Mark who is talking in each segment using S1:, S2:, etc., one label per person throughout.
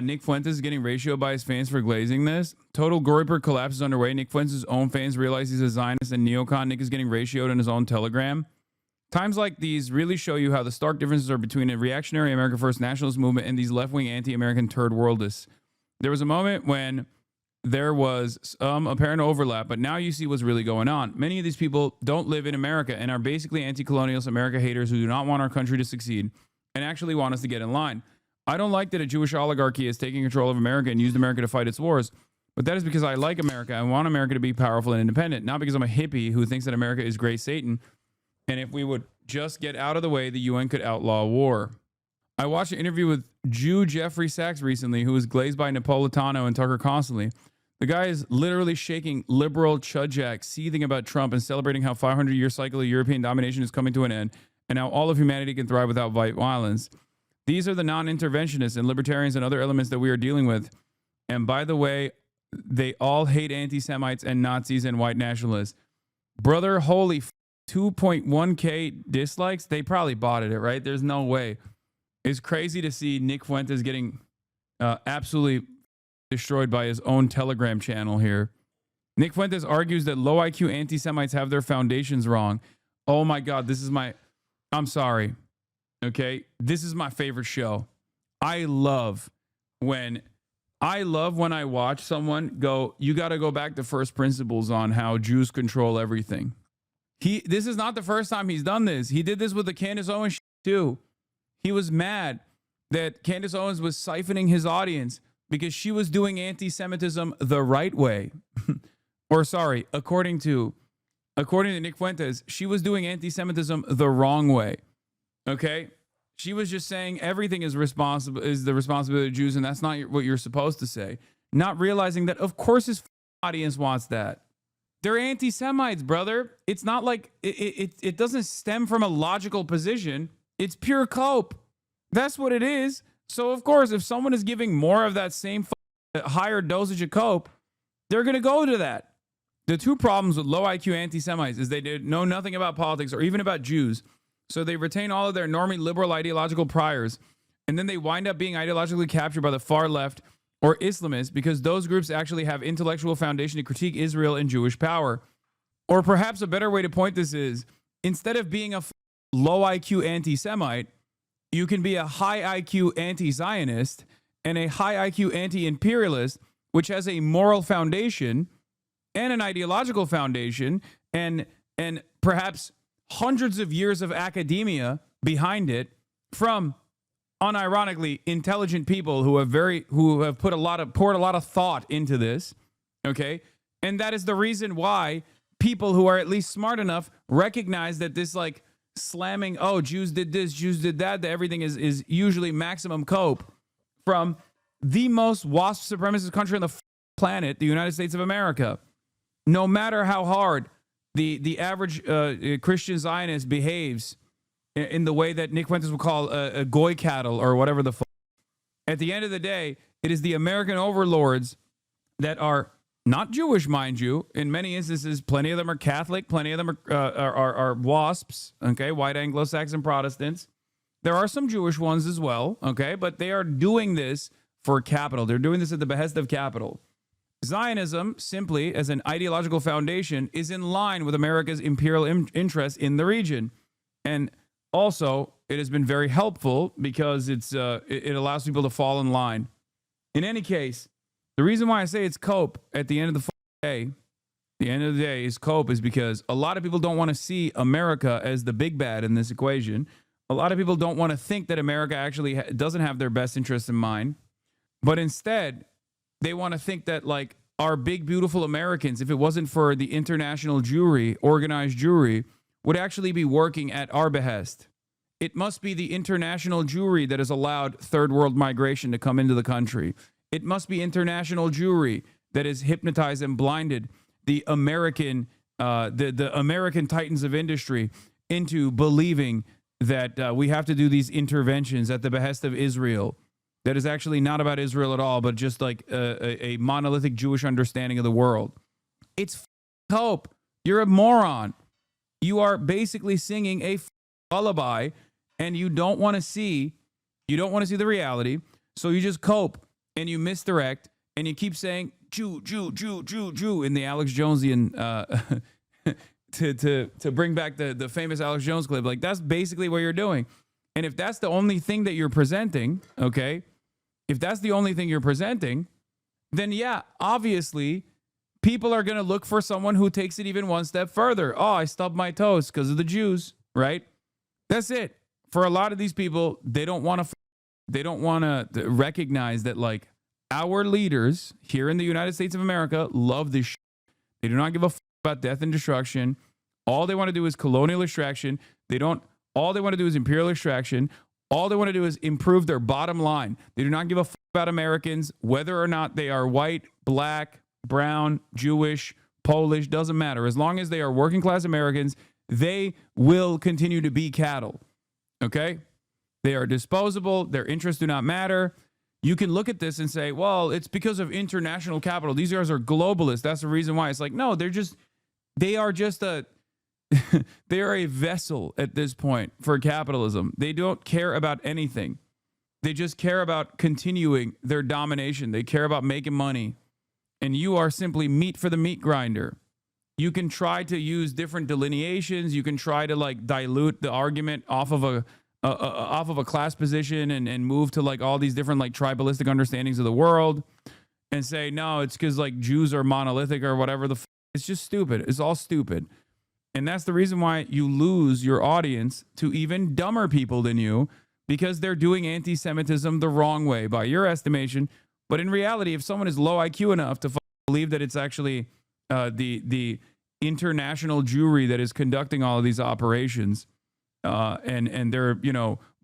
S1: Nick Fuentes is getting ratioed by his fans for glazing this. Total Goryper collapse is underway. Nick Fuentes' own fans realize he's a Zionist and neocon. Nick is getting ratioed in his own Telegram. Times like these really show you how the stark differences are between a reactionary America First nationalist movement and these left-wing anti-American third worldists. There was a moment when there was some apparent overlap, but now you see what's really going on. Many of these people don't live in America and are basically anti-colonialist America haters who do not want our country to succeed and actually want us to get in line. I don't like that a Jewish oligarchy is taking control of America and used America to fight its wars, but that is because I like America. I want America to be powerful and independent, not because I'm a hippie who thinks that America is gray Satan. And if we would just get out of the way, the UN could outlaw war. I watched an interview with Jew Jeffrey Sachs recently, who was glazed by Napolitano and Tucker constantly. The guy is literally shaking liberal chudjack, seething about Trump and celebrating how 500-year cycle of European domination is coming to an end and how all of humanity can thrive without violence. These are the non-interventionists and libertarians and other elements that we are dealing with. And by the way, they all hate anti-Semites and Nazis and white nationalists. Brother, holy 2.1K dislikes? They probably botted it, right? There's no way. It's crazy to see Nick Fuentes getting absolutely destroyed by his own Telegram channel here. Nick Fuentes argues that low IQ anti-Semites have their foundations wrong. Oh my God, I'm sorry. Okay, this is my favorite show. I love when I watch someone go, you got to go back to first principles on how Jews control everything. This is not the first time he's done this. He did this with the Candace Owens too. He was mad that Candace Owens was siphoning his audience because she was doing anti-Semitism the right way. Or sorry, according to Nick Fuentes, she was doing anti-Semitism the wrong way. Okay? She was just saying everything is the responsibility of Jews, and that's not what you're supposed to say. Not realizing that, of course, his audience wants that. They're anti-Semites, brother. It's not like it doesn't stem from a logical position. It's pure cope. That's what it is. So, of course, if someone is giving more of that same higher dosage of cope, they're going to go to that. The two problems with low IQ anti-Semites is they know nothing about politics or even about Jews. So they retain all of their normally liberal ideological priors, and then they wind up being ideologically captured by the far left or Islamists because those groups actually have intellectual foundation to critique Israel and Jewish power. Or perhaps a better way to point this is, instead of being a low IQ anti-Semite, you can be a high IQ anti-Zionist and a high IQ anti-imperialist, which has a moral foundation and an ideological foundation and perhaps hundreds of years of academia behind it from unironically intelligent people who have poured a lot of thought into this. Okay. And that is the reason why people who are at least smart enough recognize that this like slamming, oh, Jews did this, Jews did that everything is usually maximum cope from the most WASP supremacist country on the planet, the United States of America. No matter how hard the average Christian Zionist behaves in the way that Nick Fuentes would call a goy cattle or whatever the fuck. At the end of the day, it is the American overlords that are not Jewish, mind you. In many instances, plenty of them are Catholic, plenty of them are WASPs, okay, white Anglo-Saxon Protestants. There are some Jewish ones as well, okay, but they are doing this for capital. They're doing this at the behest of capital. Zionism, simply as an ideological foundation, is in line with America's imperial interests in the region. And also, it has been very helpful because it allows people to fall in line. In any case, the reason why I say it's cope at the end of the day, is cope is because a lot of people don't want to see America as the big bad in this equation. A lot of people don't want to think that America actually doesn't have their best interests in mind. But instead, they want to think that, like, our big, beautiful Americans, if it wasn't for the international Jewry, organized Jewry, would actually be working at our behest. It must be the international Jewry that has allowed third world migration to come into the country. It must be international Jewry that has hypnotized and blinded the American, the American titans of industry into believing that we have to do these interventions at the behest of Israel. That is actually not about Israel at all, but just like a monolithic Jewish understanding of the world. It's hope. You're a moron. You are basically singing a lullaby, and you don't want to see the reality. So you just cope. and you misdirect and you keep saying Jew, Jew, Jew, Jew, Jew in the Alex Jonesian to bring back the famous Alex Jones clip. Like, that's basically what you're doing. And if that's the only thing that you're presenting, okay, if that's the only thing you're presenting, then yeah, obviously people are going to look for someone who takes it even one step further. Oh, I stubbed my toes because of the Jews, right? That's it. For a lot of these people, they don't want to recognize that, like, our leaders here in the United States of America love this shit. They do not give a fuck about death and destruction. All they want to do is colonial extraction. All they want to do is imperial extraction. All they want to do is improve their bottom line. They do not give a fuck about Americans, whether or not they are white, black, brown, Jewish, Polish, doesn't matter. As long as they are working class Americans, they will continue to be cattle. Okay? They are disposable. Their interests do not matter. You can look at this and say, well, it's because of international capital. These guys are globalists. That's the reason why. It's like, no, they are just they are a vessel at this point for capitalism. They don't care about anything. They just care about continuing their domination. They care about making money. And you are simply meat for the meat grinder. You can try to use different delineations. You can try to, like, dilute the argument off of a class position and move to, like, all these different, like, tribalistic understandings of the world and say, no, it's because, like, Jews are monolithic or whatever. It's just stupid. It's all stupid. And that's the reason why you lose your audience to even dumber people than you, because they're doing anti-Semitism the wrong way by your estimation. But in reality, if someone is low IQ enough to believe that it's actually the international Jewry that is conducting all of these operations, and they're,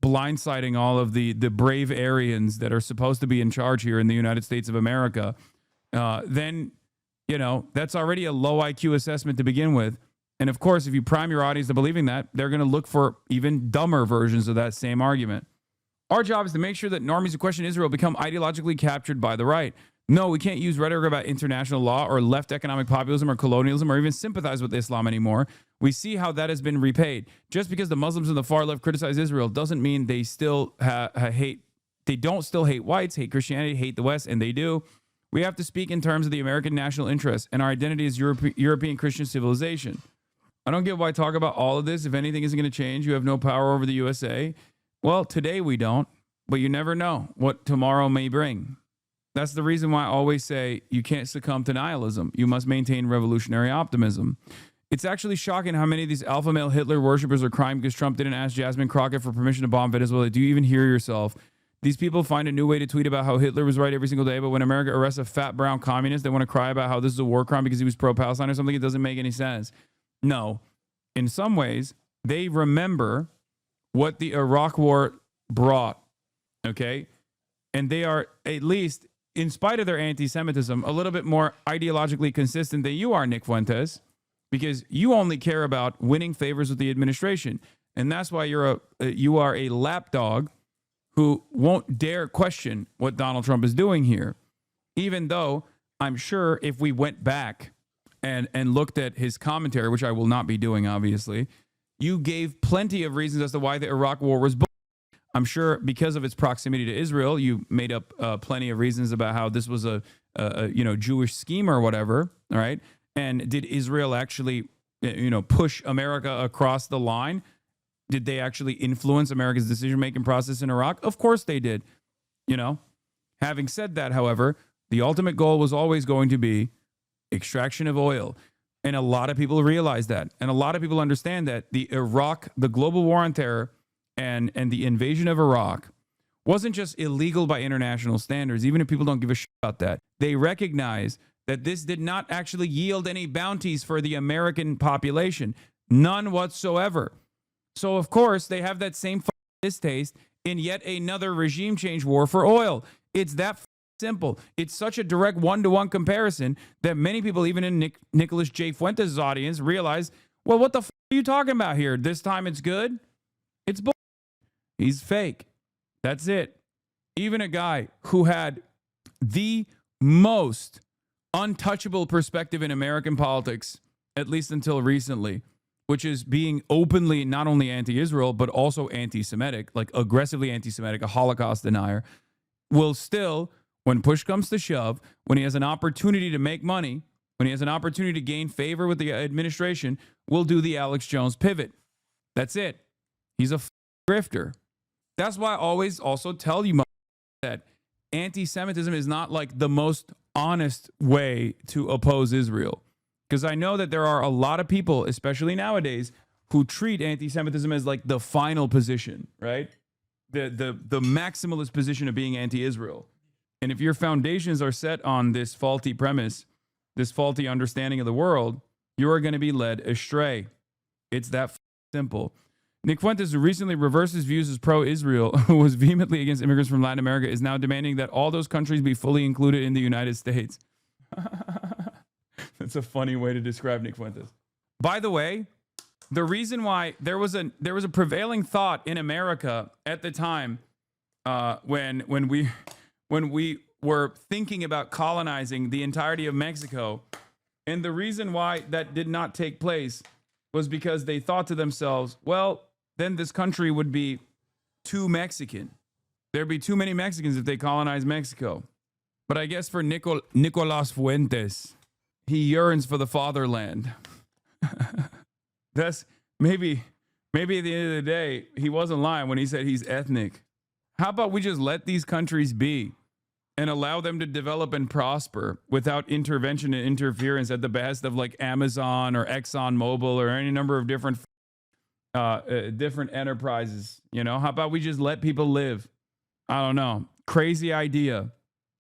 S1: blindsiding all of the brave Aryans that are supposed to be in charge here in the United States of America, then, that's already a low IQ assessment to begin with. And of course, if you prime your audience to believing that, they're going to look for even dumber versions of that same argument. Our job is to make sure that normies who question Israel become ideologically captured by the right. No, we can't use rhetoric about international law or left economic populism or colonialism or even sympathize with Islam anymore. We see how that has been repaid. Just because the Muslims and the far left criticize Israel doesn't mean they still hate. They don't still hate whites, hate Christianity, hate the West, and they do. We have to speak in terms of the American national interest, and our identity is European Christian civilization. I don't get why I talk about all of this. If anything isn't going to change, you have no power over the USA. Well, today we don't, but you never know what tomorrow may bring. That's the reason why I always say you can't succumb to nihilism. You must maintain revolutionary optimism. It's actually shocking how many of these alpha male Hitler worshippers are crying because Trump didn't ask Jasmine Crockett for permission to bomb Venezuela. Do you even hear yourself? These people find a new way to tweet about how Hitler was right every single day, but when America arrests a fat brown communist, they want to cry about how this is a war crime because he was pro-Palestine or something. It doesn't make any sense. No. In some ways, they remember what the Iraq War brought, okay? And they are, at least, in spite of their anti-Semitism, a little bit more ideologically consistent than you are, Nick Fuentes, because you only care about winning favors with the administration. And that's why you are a lapdog who won't dare question what Donald Trump is doing here, even though I'm sure if we went back and looked at his commentary, which I will not be doing, obviously, you gave plenty of reasons as to why the Iraq War was bull. I'm sure because of its proximity to Israel, you made up plenty of reasons about how this was a Jewish scheme or whatever, all right? And did Israel actually, push America across the line? Did they actually influence America's decision-making process in Iraq? Of course they did. Having said that, however, the ultimate goal was always going to be extraction of oil. And a lot of people realize that. And a lot of people understand that the global war on terror and the invasion of Iraq wasn't just illegal by international standards, even if people don't give a shit about that. They recognize that this did not actually yield any bounties for the American population. None whatsoever. So, of course, they have that same distaste in yet another regime change war for oil. It's that simple. It's such a direct one-to-one comparison that many people, even in Nicholas J. Fuentes' audience, realize, well, what the f are you talking about here? This time it's good? It's bull. He's fake. That's it. Even a guy who had the most untouchable perspective in American politics, at least until recently, which is being openly not only anti-Israel, but also anti-Semitic, like aggressively anti-Semitic, a Holocaust denier, will still when push comes to shove, when he has an opportunity to make money, when he has an opportunity to gain favor with the administration, will do the Alex Jones pivot. That's it. He's a grifter. That's why I always also tell you that anti-Semitism is not like the most honest way to oppose Israel. Because I know that there are a lot of people, especially nowadays, who treat anti-Semitism as like the final position, right? The maximalist position of being anti-Israel. And if your foundations are set on this faulty premise, this faulty understanding of the world, you are going to be led astray. It's that simple. Nick Fuentes, who recently reversed his views as pro-Israel, who was vehemently against immigrants from Latin America, is now demanding that all those countries be fully included in the United States. That's a funny way to describe Nick Fuentes. By the way, the reason why there was a prevailing thought in America at the time when we were thinking about colonizing the entirety of Mexico, and the reason why that did not take place was because they thought to themselves, well, then this country would be too Mexican. There'd be too many Mexicans if they colonized Mexico. But I guess for Nicolas Fuentes, he yearns for the fatherland. That's maybe at the end of the day, he wasn't lying when he said he's ethnic. How about we just let these countries be and allow them to develop and prosper without intervention and interference at the behest of like Amazon or ExxonMobil or any number of different enterprises? You know, how about we just let people live? I don't know. Crazy idea.